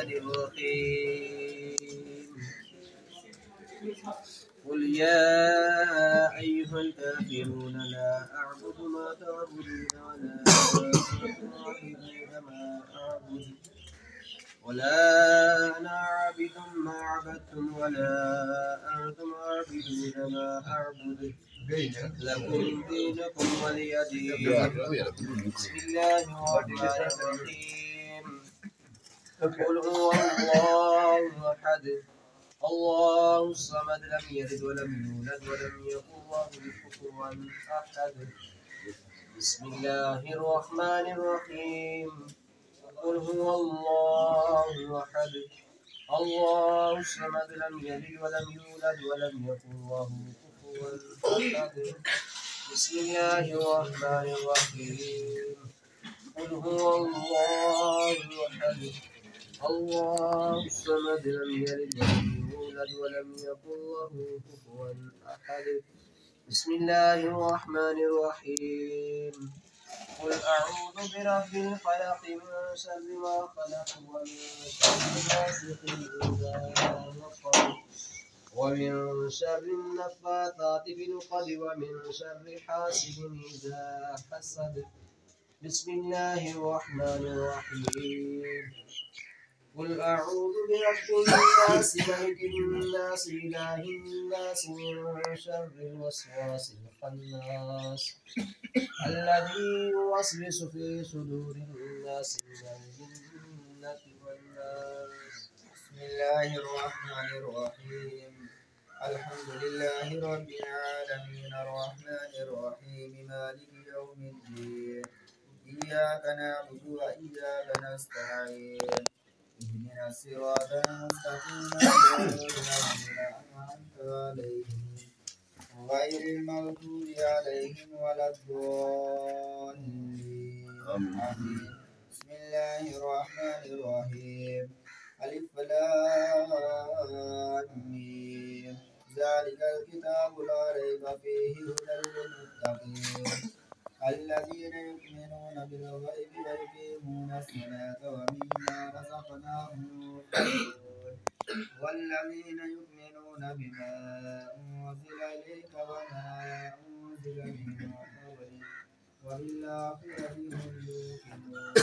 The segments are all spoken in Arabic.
الرحمن الرحيم قل يا أيها الكافرون لا أعبد ما تعبدون ولا أنا عابد ما عبدتم ولا أنتم عابدون ما أعبد لكم دينكم ولي دين. بسم الله الرحمن الرحيم قل هو الله أحد الله الصمد لم يلد ولم يولد ولم يكن له كفوا أحد. بسم الله الرحمن الرحيم قل هو الله أحد الله الصمد لم يلد ولم يولد ولم يكن له كفوا أحد. بسم الله الرحمن الرحيم قل هو الله أحد الله الصمد لم يلد ولم يولد ولم يكن له كفوا أحد. بسم الله الرحمن الرحيم قل أعوذ برب الفلق من شر ما خلق ومن شر غاسق إذا وقب ومن شر النفاثات في العقد ومن شر حاسد إذا حسد. بسم الله الرحمن الرحيم قل أعوذ برب الناس ملك الناس إله الناس من شر الوسواس الخناس الذي يوسوس في صدور الناس من الجنة والناس. بسم الله الرحمن الرحيم الحمد لله رب العالمين الرحمن الرحيم مالك يوم الدين إياك نعبد وإياك نستعين اهدنا الصراط المستقيم صراط الذين أنعمت عليهم غير المغضوب عليهم ولا الضالين آمين. بسم الله الرحمن الرحيم ألف لام ميم ذلك الكتاب لا ريب فيه هدى للمتقين الذين يؤمنون بالغيب ويقيمون الصلاة ومما رزقناهم ينفقون والذين يؤمنون بما أنزل إليك وما أنزل من قبلك وبالآخرة هم يوقنون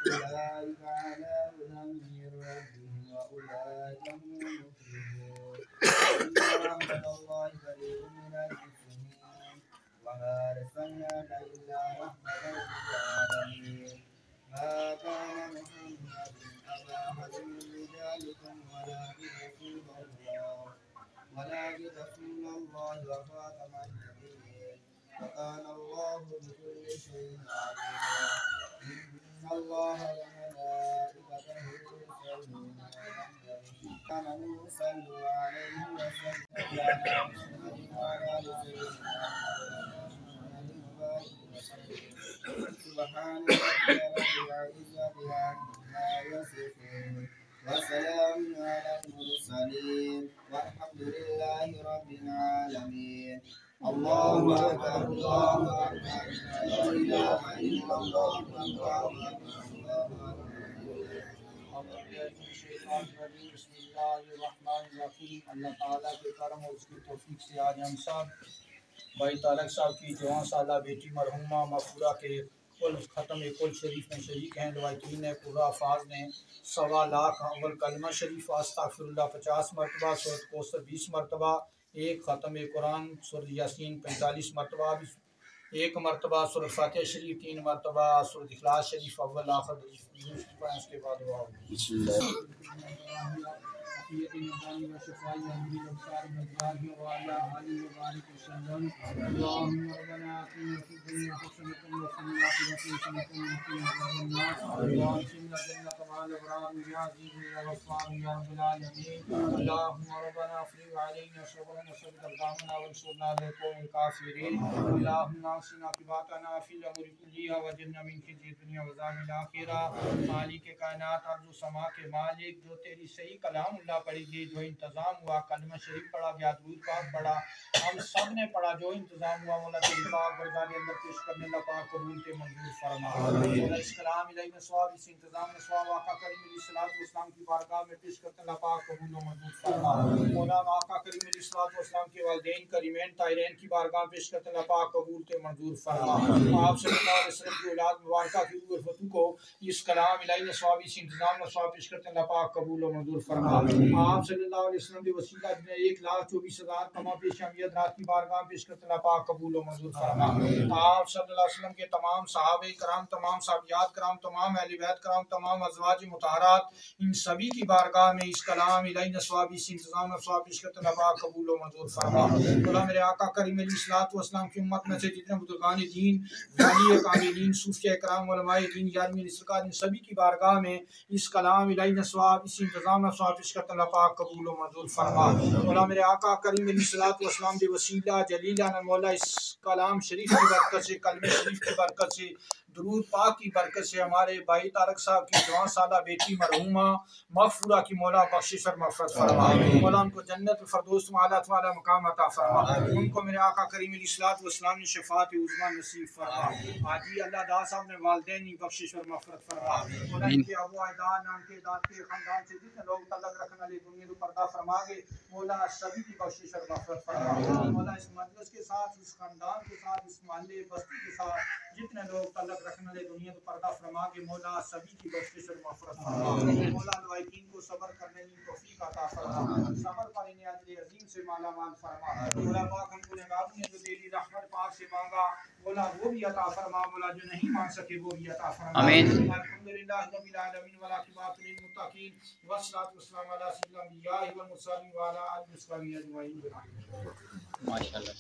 أولئك على هدى من ربهم وأولئك هم المفلحون إن رحمة الله قريب من المحسنين وما أرسلناك إلا رحمة للعالمين ما كان محمد أبا أحد من رجالكم ولكن رسول الله وخاتم النبيين وكان الله بكل شيء عليما. إن الله وملائكته يصلون على النبي آمنوا صلوا عليه وسلموا على محمد وعلى آل سيدنا سبحان ربك رب العزة عما يصفون وسلام على المرسلين والحمد لله رب العالمين. الله أكبر الله أكبر لا إله إلا الله الله بسم الله الرحمن الرحیم. اللہ تعالیٰ کے کرم اور اس کی توفیق سے آج ہم سب بھائی طارق صاحب کی 14 سالہ بیٹی مرحومہ مغفورہ کے کل ختم کل شریف میں شریک ہیں. لوائقین نے پورا افاظ نے 1.25 لاکھ اول کلمہ شریف استغفر اللہ 50 مرتبہ سورۃ کوثر 20 مرتبہ ایک ختم قرآن سورۃ یاسین 45 مرتبہ ایک مرتبہ سورۃ فاتحہ شریف 3 مرتبہ سورۃ اخلاص شریف اول آخر اس کے بعد دعا ہوگی. بسم اللہ اللهم ربنا آتنا في الدنيا حسنة وفي الآخرة حسنة وقنا عذاب النار وادخلنا جنة مع الأبرار يا عزيز يا غفار يا رب العالمين. اللهم ربنا افرغ علينا صبرا وثبت أقدامنا وانصرنا على القوم الكافرين. اللهم احسن عاقبتنا في الأمور كلها واجرنا من خزي الدنيا وعذاب الآخرة. مالک کائنات ارض و سما کے مالک جو تیری صحیح کلام اللہ پڑھی گئی جو انتظام ہوا کلمہ شریف پڑھا گیا درود پاک پڑھا ہم سب نے پڑھا جو انتظام ہوا مولا تیری پاک برگاہ کے اندر پیش کرنے اللہ پاک قبول کے منظور فرما. مولا اس کلام الہی میں ثواب اس انتظام میں ثواب آقا کریم علیہ الصلوۃ والسلام کی بارگاہ میں پیش کرتے ہیں اللہ پاک قبول و منظور فرما مولانا آقا کریم علیہ الصلوۃ والسلام کے والدین کریمین طاہرین کی بارگاہ میں پیش کرتے ہیں اللہ پاک قبول و منظور فرما آپ صلی اللہ علیہ وسلم کی اولاد مبارکہ کی روح الفتو کو اس کلام الہی نے ثوابی سے انتظام و ثواب پیش کرتے ہیں اللہ پاک قبول و منظور فرما آپ صلی اللہ علیہ وسلم کے وسیلہ 1,24,000 تمام پیش امیت رات کی بارگاہ میں پیش کرتے ہیں اللہ پاک قبول و منظور فرما آپ صلی اللہ علیہ وسلم کے تمام صحابہ کرام تمام صحابیات کرام تمام اہل بیت کرام تمام ازواج مطہرات ان سبھی کی بارگاہ میں اس کلام الہی نے ثوابی سے انتظام و ثواب پیش کرتے ہیں اللہ پاک قبول و منظور فرما مولا میرے آقا کریم علیہ الصلوۃ والسلام کی امت میں سے جتنے بزرگان دین ولی کاملین صوفیاء کرام علماء دین یارمین سرکار ان سبھی کی بارگاہ میں اس کلام الہی نے ثواب اس انتظام و ثواب پیش کرتے ہیں اللہ پاک قبول و منظور فرما مولا میرے آقا کریم علیہ الصلوۃ والسلام کے وسیلہ جلیلہ نے مولا اس کلام شریف کی برکت سے کلمہ شریف کی برکت سے درود پاک کی برکت سے ہمارے بھائی طارق صاحب کی 9 سالہ بیٹی مرحومہ مغفورہ کی مولا بخشش اور مغفرت فرما مولا ان کو جنت الفردوس اعلیٰ والا مقام عطا فرما ان کو میرے آقا کریم علیہ الصلوۃ والسلام نے شفاعت عظمی نصیب فرما حاجی اللہ دادا صاحب نے والدین کی بخشش اور مغفرت فرما مولا ان کے ابو اجداد نام کے داد کے خاندان سے جتنے لوگ تعلق رکھنے والے دنیا کو پردہ فرما گے مولا سبھی کی بخشش اور مغفرت فرما مولا اس مجلس کے ساتھ اس خاندان کے ساتھ اس محلے بستی کے ساتھ جتنے لوگ تعلق رکھنے والے دنیا کو پردہ فرما کے مولا سبھی کی بخشش اور مغفرت فرما مولا لوائقین کو صبر کرنے کی توفیق عطا فرما صبر پر انہیں اجر عظیم سے مالا مال فرما مولا پاک ہم گنہگاروں نے جو تیری رحمت پاک سے مانگا مولا وہ بھی عطا فرما مولا جو نہیں مانگ سکے وہ بھی عطا فرما آمین الحمدللہ رب العالمین والعاقبۃ للمتقین والصلاۃ والسلام علی سید الانبیاء والمرسلین وعلی آلہ وصحبہ اجمعین ماشاءاللہ